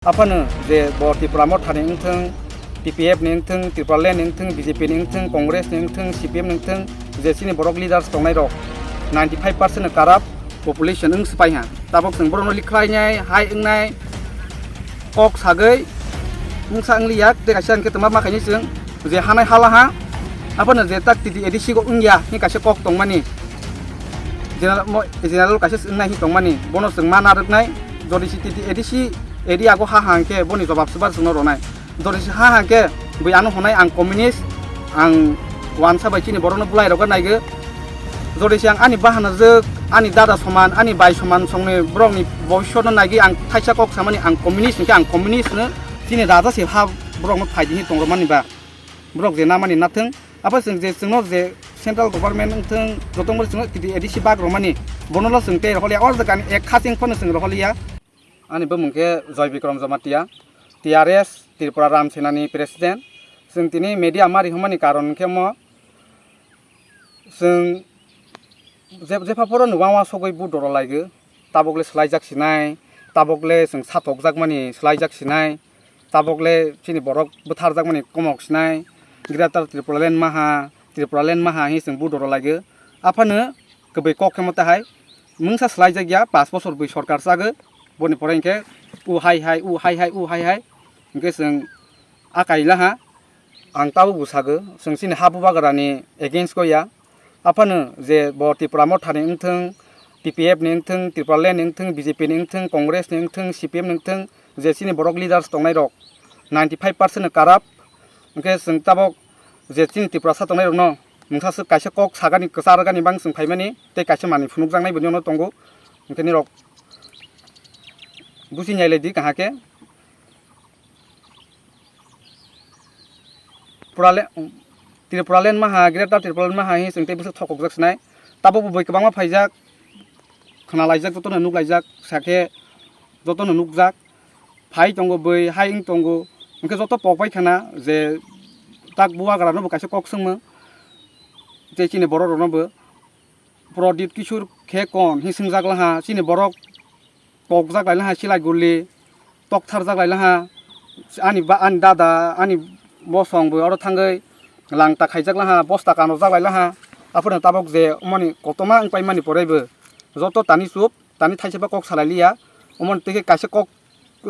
Apano je bo TIPRA mo thani ngtheng TPF ni ngtheng TIPRA ni ngtheng BJP ni ngtheng Congress ni ngtheng CPM ni ngtheng je sini borok leaders tongnai rok 95% corrupt population ng spai ha tabok sing borok no likhai nyai hai ngnai kok sagai ngsa ngliyak te kasan ke tama makhani sing je hanai hala ha apano je tak TTAADC ko ngya ni kase kok tongmani general kase ngnai hi tongmani bono sing mana roknai jodi TTAADC Areao ha Wngkhe boni jawab sebar sungno ronai jodi ha Wngkhe bai ano honai ang communist ang wansa bai chini borokno bulai roga naige jodi siang ani bahana jek ani dada soman ani bai soman songni borokni bhoshotno naigi ang thaisa kok samani ang communist ni ang communist no chini Rajarshi ha borokno phaidi hi tongromani ba borok je namani natheng apa sing je sungno je central government ngtheng jotongmor sungno TTAADC bag romani bonolo sungte rolia or jakan ek khasing phone sung rolia Ani Wngkhe Joy Bikram Jamatia, TRS Tripura Ram SENAni President, sing tini media mari humani karon kemo, sing jepaporo nuwawa sogoi budoro laigu, tabokle slaijak sinai, tabokle sing satok jakmani slaijak sinai, tabokle chini borok buthar jakmani komok sinai, Greater Tripura Land maha hi sing budoro laigu, apano kebai kok kemo tahai, mungsa slaijak ya 5 bosor bai sorkar sagu. Boni porengke u hai hai ngke sing akailah ha ang tahu busago sing sini habu bagarani against ko ya apano je bo TIPRA mo thani ngtheng TPF ni ngtheng TIPRA ni ngtheng BJP ni ngtheng Congress ni ngtheng CPM ni ngtheng je sini borok leaders tongnai rok 95% corrupt ngke sing tabok je sini Tiprasa tongnai rok no mungsa kaisa kok sagani kesargani bang sing phaimani te kaisa mani phunuk jangnai boni no tongo ngke ni rok Busi nyai ledi kahake Tripura Land maha Greater Tripura Land maha hi singte busu thokok jak snai tabo boi kabangma phaijak khana laijak jotono nuk laijak sake jotono nukjak phai tongo boi hai ing tongo ngke joto pokbai khana je tak buwa garano kaise kok sungmo je chini borok rono bo Prodit Kishur Khekon hi singjak laha chini borok Pok jak laila ha silai guli tok thar jak laila ha ani dada ani bosong bo oro thangai langta khaijak laha bosta kano jak laila ha apona tabok je mani kotoma angpai mani poraibo joto tani sup tani thaiseba kok salailia omon teke kaise kok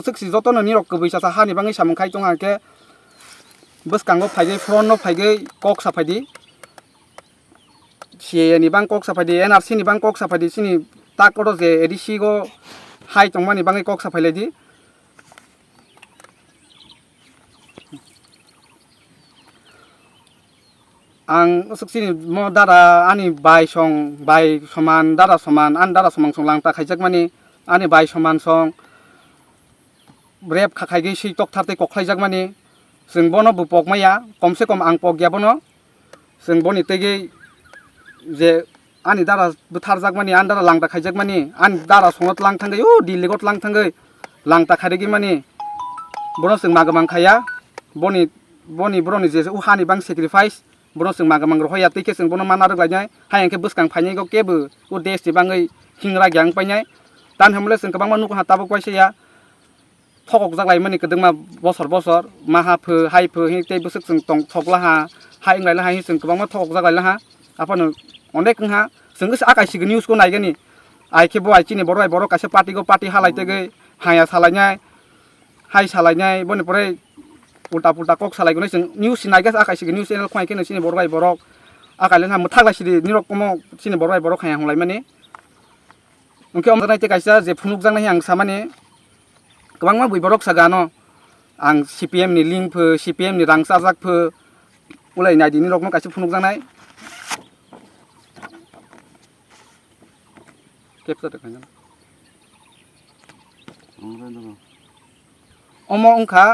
siksi joto no nirok kbui sa hani bangai samung khai tong hake boskango phaigai front no phaigai kok safaidi CAA ni bang kok safaidi NRC ni bang kok safaidi sini tak oro je ADC go Hai tongmani bangai kok saphai di ang suksini mo dara ani bai soman dara soman an dara somang song langta khaijak mani ani bai soman song rep khakai gi si tok tharte kok khaijak mani sing bono bu pokmaya komse kom ang pok ya bono sing boni tege je Ani dara buthar jakmani an dara langta khaijak mani an dara songot lang thangai diligot lang thangai langta khairegi mani bono sing magamang khaya boni broni je hani bang sacrifice bono sing magamang rohya tike sing bono mana raglainyai hai angke buskang phainai go kebu desh ti bangai hingra gyang painai tan hamle sing kabang manu ha tabok paise ya thokok jaklai mani kedengma bosor maha pho hai pho hi te busuk sing tong thokla ha hai nglai la hai sing kabang ma thokok jaklai la ha apano Ondek ngha senggus akai sig news ko naigani aike bo aichini borok kaise party halaite ge haya salainyai hai salainyai boni pore ulta kok salai gone sing news naigas akai sig news channel khwai kene sini borok akai lenha muthagla sidi nirok komo sini borok haya honglai mani ungke omdanaite kaisa je phunuk jangnai ang samani kabangma bui borok sagano ang CPM ni link pho CPM ni rangsajak pho ulai naidi nirok mo kaise phunuk jangnai Omo Wngkhe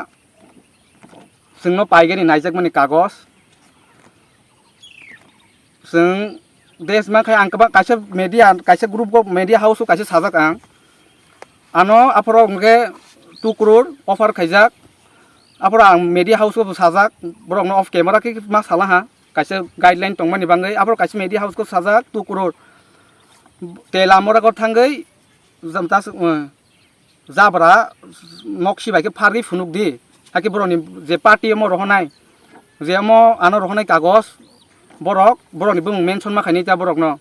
singno paigani naijak mani kagos sing desh ma khai angkaba kaise media kaise group ko media house kaise sajak ang ano aporo Wngkhe 2 crore offer khaijak aporo ang media house ko sajak borok no off camera ki ma sala ha kaise guideline tongmani bangai aporo kaise media house ko sajak 2 crore Tela mora ko thangai jamtas जाब्रा नक्सि बायके फारि फुनुक दि हाके बर'नि जे party म रहनाय जे म आनो रहनाय कागज बर'नि बुं mention माखायनि ता बर'क न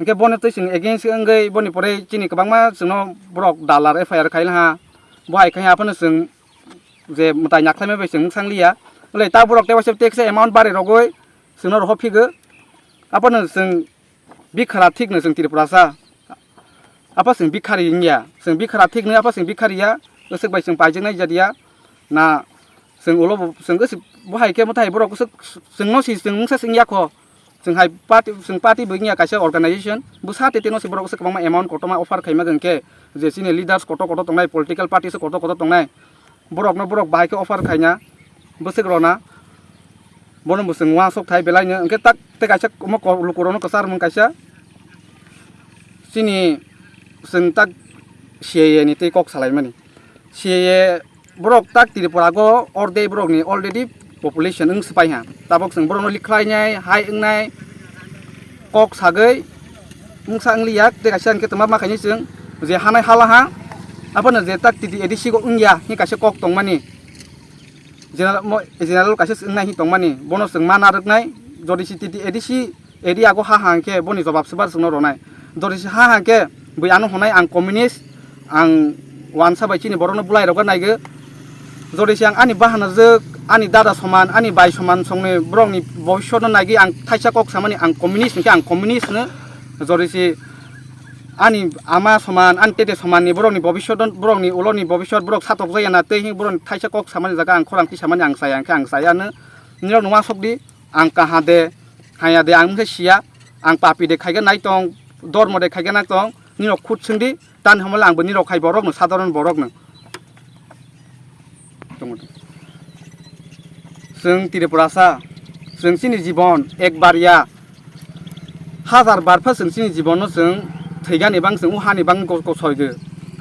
इनके बने तैसिं एगेन्स्ट अंगै बनि परे चिनि गोबांमा जोंनो बर'क दालार एफआईआर खायलाहा बहाय खाय आपनो जों जे मुताय नाख्लायमे बेसिं सांलिया ओलै ता बर'क तेवासे टेक्स एमाउन्ट बारे रगय जोंनो रह फिगो आपनो जों बिखारा थिगनो जों त्रिपुरासा apa sing bikari nya sing bikara thikne apa sing bikariya gosok bai sing paijnai jadiya na sing ulo sing gosok bahai ke matai borok gosok sing no si sing mungsa sing yakho sing hai party bugnya kaisa organization busa tete no si borok gosok bangma amount kotoma offer khaima gangke je sini leaders koto tongnai political party se koto tongnai borok no borok bahai ke offer khaina bosok rona bono busing wa sok thai belai ne angke tak te kaisa mo lukuro no kasar mun kaisa sini जों tak CAA ni tei kok salaimani CAA borok tak Tripurago orde borok ni already population ung spai ha tabok जों borok no liklainai hai ungnai kok sagai mungsa angliak te kaisa angke tama makani जों je hanai hala ha apana je tak TTAADC ko ungya hi kaisa kok tongmani general kaisa ungnai hi tongmani bono जों mana ruknai jodi si TTAADC area go ha hangke boni jawab sebar जोंno ronai jodi si ha hangke बै आनो हनाय आं communist आं वानसा बायचिनि बरनो बुलाय रगा नायगो जदिसि आं आनि बाहाना जोग आनि दादा समान आनि बाय समान संने ब्रंनि भबिष्यत नायगि आं थाइसा कक सामानि आं कम्युनिस्ट नके आं कम्युनिस्ट नो जदिसि आनि आमा समान आनि तेते समाननि ब्रंनि भबिष्यत ब्रंनि उलनि भबिष्यत ब्रक सातक जायाना तेहि ब्रंनि थाइसा कक सामानि जागा आं खरांथि सामानि आं सायानो निर नङा सकदि आं काहा दे हाया दे आं मुसे सिया आं पापि दे खायगोन नाय दं धर्म दे खायगोन नाय दं निरक खुद सोंदि दान हमला आंबो निरक खाय बरक नो साधारण बरक नो जों त्रिपुरासा जों सिनि जीवन एक बारिया हाजार बारफा जों सिनि जीवन जों थैगान एबां जों उहानि बां गसयगो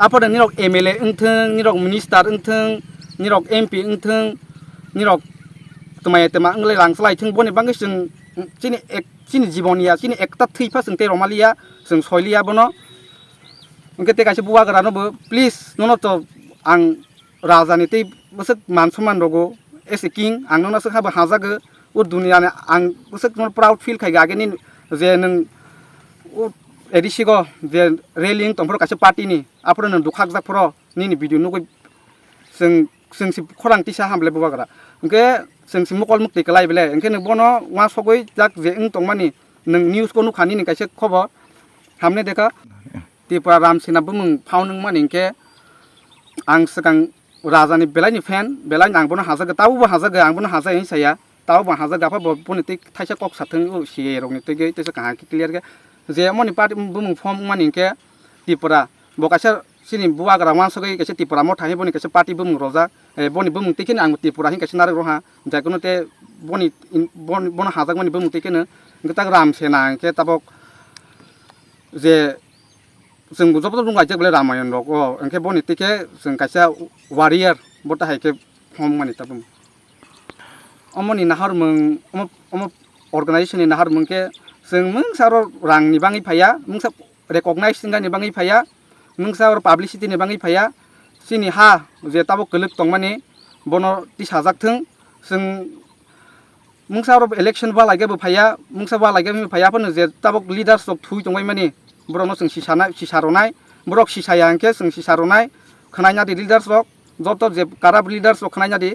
आफाद निरक एमएलए उंथों निरक मिनिस्टार उंथों निरक एमपि उंथों निरक तमाय तमा अंगले लांसलायथों बने बांगै जों सिनि जीवननिया सिनि एकता थैफा जों तेरमालिया जों सयलिया बनो उनके ते कासे बुवा गरानो बो प्लीज नोनो तो आं राजानि ते बसक मान सम्मान रगो एस ए किंग आं नोनो सक हाबो हाजागो उ दुनियाने आं बसक नोनो प्राउड फील खाय गागेनि जे नों उ एडिसिगो जे रेलिंग तंफोर कासे पार्टीनि आफोर नों दुखाक जाफोर निनि भिडिअ नुगै जों सि खरांथि सा हामले बुवा गरा उनके जों सि मकल मुक्ति कलाय बेले उनके नों बनो वा सगै जाक जे उं तंमानि नों निउस को नुखानि नि कासे खबर हमने देखा Tipra ram sina bumung faunung maningke ang sekang rajani belai ni fan belai ang bono hazaga tau bo hazaga ang bono haza ini saya tau bo hazaga apa bo politik thaisa kok sathung si rong ni tege tese ka ki clear ke je moni party bumung form maningke Tipra bo kaisa sini buwa gra wan sogai kaisa Tipra mo thahi boni kaisa party bumung roja boni bumung tikin ang Tipra hin kaisa narak roha jakono te boni bono hazag mani bumung tikin ngta ram sena ke tabok je जों जब बुंगा जे बले रामायण रक ओंखे बनि तिके जों कायसा warrior बता हायके हम मानि तबम अमनि नाहर मं अम अर्गानाइजेशननि नाहर मंके जों मंसारो रांनि बाङै फाया मंसा रेकगनाइज सिंगानि बाङै फाया मंसा पाब्लिसिटिनि बाङै फाया सिनि हा जे ताबो कलक तंमानि बनो तिसाजाकथों जों मंसारो इलेक्शन बा लागे फाया मंसा बा लागे फाया फनो जे ताबो लिडार्स अफ थुइ तंबाय मानि borok जों सिसारनाय borok sisaya angke जों सिसारनाय खनायना दि leaders rok joto je karab leaders rok खनायना दि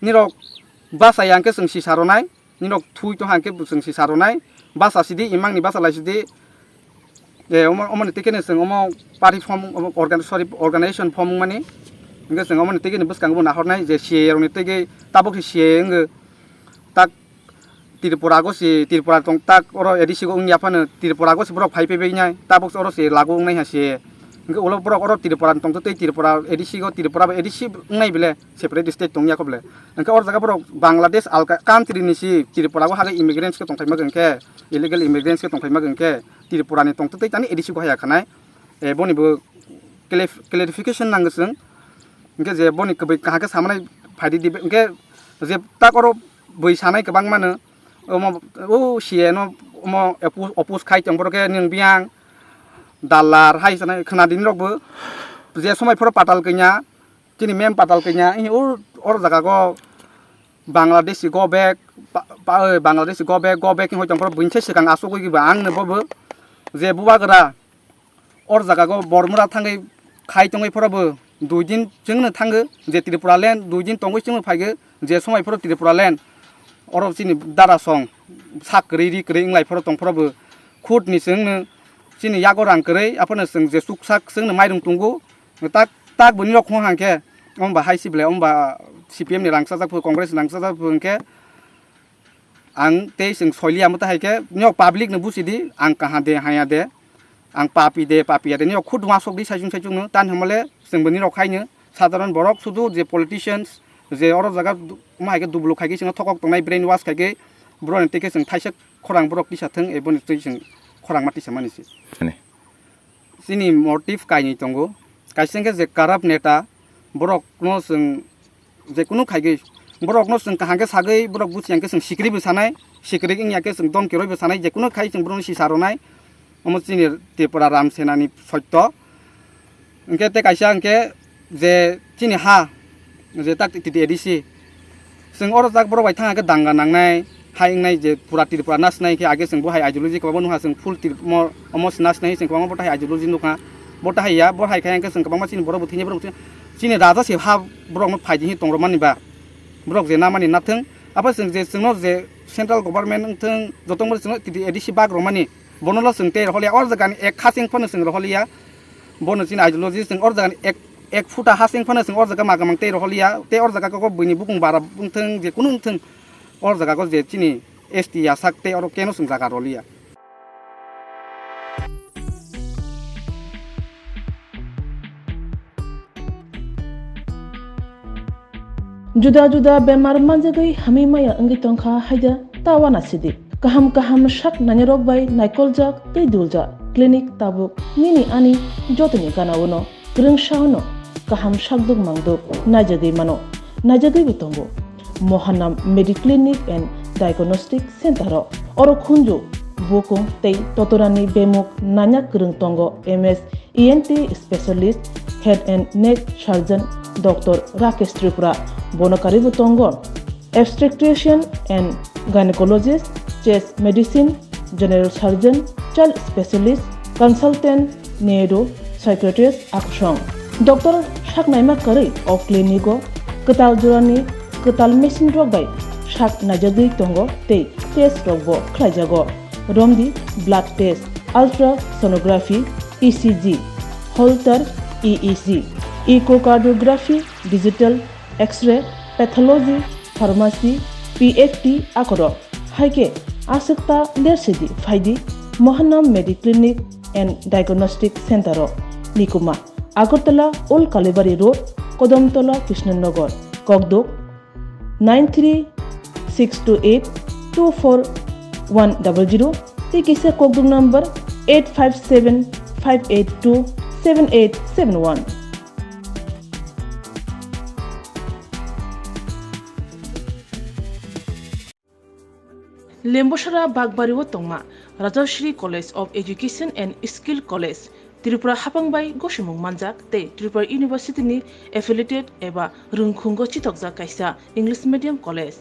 nirok basaya angke जों सिसारनाय nirok thui to hangke जों सिसारनाय basa sidi imang ni basa lai sidi je omoni tikene जों omo party form organization form mani ingke जों omoni tikene buskang bu nahornai je CAA rok ni tege tabok CAA nge tak Tripura go si Tripura tong tak oro edisi go ungya phano Tripura go si borok phai pebe nyai tabok oro si lagu ngai ha si ngke ulo borok oro Tripura tong te Tripura edisi go Tripura edisi ngai bele separate state tong ya ko bele ngke oro jaga borok Bangladesh al country ni si Tripura go haga immigrants ke tong thai ma ngke illegal immigrants ke tong thai ma ngke Tripura ni tong te tani edisi go haya khanai boni bo clarification nanggesung ngke je boni ke kaha ke samnai phaidi di ngke je tak oro boi sanai ke bang mano o sieno mo opus khai tong borok ning biang dalar hai sana khana din rok bo जे समायफोर पाताल गैया दिनै ma'am पाताल गैया और जायगाखौ बांलादेशि गो bake Bangladeshi गो bake हयतंफोर बुंसे सिगां आसगैबा आंनोबाबो जे बुवागोरा और जायगाखौ बरमुरा थाङै खाय दङैफोराबो 2 दिन जोंनो थाङो जे त्रिपुरा लेण्ड 2 दिन दङै जोंनो फायगो जे समायफोर त्रिपुरा लेण्ड अरब दिनै दारा सं साख्रि रिख्रि इंलायफोर दंफोराबो खुदनि जोंनो दिनै यागो रांकरै आफोरनो जों जे सुखसाक जोंनो माइरं दंगौ ताक बुनि रखम हांखे होमबा हाय सिबले होमबा CPM नि रांसाजाफोर कंग्रेस रांसाजाफोर होंखे आं ते जों सयलिया मत हायखे नियो पाब्लिक न बुसिदि आं कहा दे हाया दे आं पापी दे नियो खुद वासक दि साइजुं तान हमले जों बुनि रखायनो साधारण बरक सुदु जे पलिटिशियन्स जे अरब जागा माहायके दुबलु खायगे जों थकक तंनाय ब्रेन वाश खायगे ब्रन तेके जों थाइसे खरां बरक दिसाथों एबन जों खरां मातिसा मानिसि सिनि मोटिव कायनि दंगो कायसेंके जे कराप नेता बरक न जों जे कुनु खायगे बरक न जों काहांके सागै बरक बुसियांके जों सिक्रिबो सानाय सिक्रि इंयाके जों दम केरयबो सानाय जे कुनु खाय जों ब्रन सिसारनाय अम सिनि त्रिपुरा राम सेनानि सत्य इंके ते कायसा इंके जे सिनि हा जे ताक TTAADC जों और जाक बर बाय थाङाके दांगा नांनाय हायनाय जे पुरा त्रिपुरा नासनाय के आगे जों बहाय आइडियोलॉजी को बनुहा जों फुल अमस नासनाय जों गोबां बटाय आइडियोलॉजी नुखा बटायया बहाय खायके जों गोबां मानसिनि बर बुथिनि बर बुथिनि सिनि राजा से हा ब्रक फाइदिनि तंग्र मानिबा ब्रक जे ना मानि नाथों आपा जों जे जोंनो जे सेंट्रल गभर्नमेंट थों जतंबो जों TTAADC बाग्र मानि बनलो जों ते रहलिया और जागानि एक खासिं फनो जों रहलिया बनो सिनि आइडियोलॉजी जों और जागानि एक फुटा हासिं फनो जों और जागा मागामां ते रहलिया ते और जागा को बुनि बुकुं बारा बुंथों जे कुनु थों और जागा को जे चिनी ST या sakte और केनो जों जागा रहलिया जुदा जुदा बेमार मानजगै हमी माया अंगी तंखा हायदा तावाना सिदी kaham shak nanyarok bai naikol jak tei dulja clinic tabuk nini ani jotoni ganawono grungshawno kaham shakduk mangduk najagei mano najagei bitongo mohanam mediclinic and diagnostic center oro khunju bokong tei totorani bemuk nanyak grung tongo MS ENT specialist head and neck surgeon Dr. Rakesh Tripura bonokari butongo obstetrician and gynecologist chest medicine general surgeon child specialist consultant neuro psychiatrist aksong Dr. Shaknaima Kari of clinico ketal jurani ketal mesin rogbai shak najagei tongo tei test rogbo khlaijago romdi blood test ultrasonography ECG holter EEG echocardiography digital x-ray pathology pharmacy PFT akoro haike asukta lersidi faidi mohanam mediclinic and diagnostic center nikuma agartala old kalibari road kodamtola krishnanagar kogdok 9362824100 tikise kogdok number 8575827871 Lemboshara Bagbariwo Tongma, Rajarshi College of Education and Skill College, Tripura Hapangbai Goshimung Manjak, Te Tripura University ni affiliated eba Rungkhungo Chitokja Kaisa English Medium College.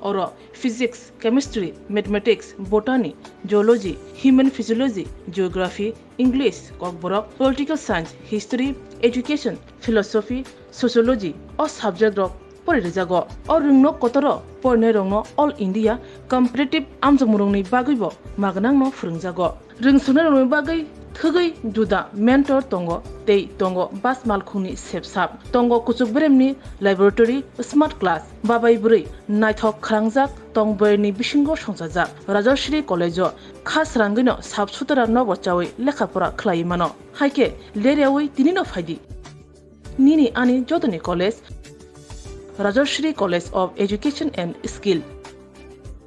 Oro Physics, Chemistry, Mathematics, Botany, Geology, Human Physiology, Geography, English, Kokborok, Political Science, History, Education, Philosophy, Sociology, or subject of Porizago, or Rungno Kotoro, Pornerongno, All India, Competitive Amzamurungni Bagibo, Maganangno Frungzago. Rungsunaruni Bagi, Tugi, Duda, Mentor Tongo, Tei Tongo, Bas Malkuni Sepsap, Tongo Kusubremni, Laboratory, Smart Class, Babai Buri, Nighthawk Krangzak, Tongberni Bishingo Shonsazak, Rajarshi College, Khas Rangino, Subsutara Novochawi, Lekapura Klaimano, Haike, Leriawi, Dinino Fadi. Nini Ani Jotani College, Rajarshi College of Education and Skill.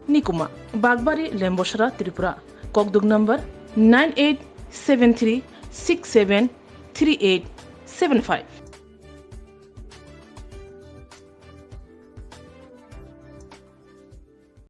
Nikuma, Bagbari, Lemboshara, Tripura. Kokduk number 9873673875.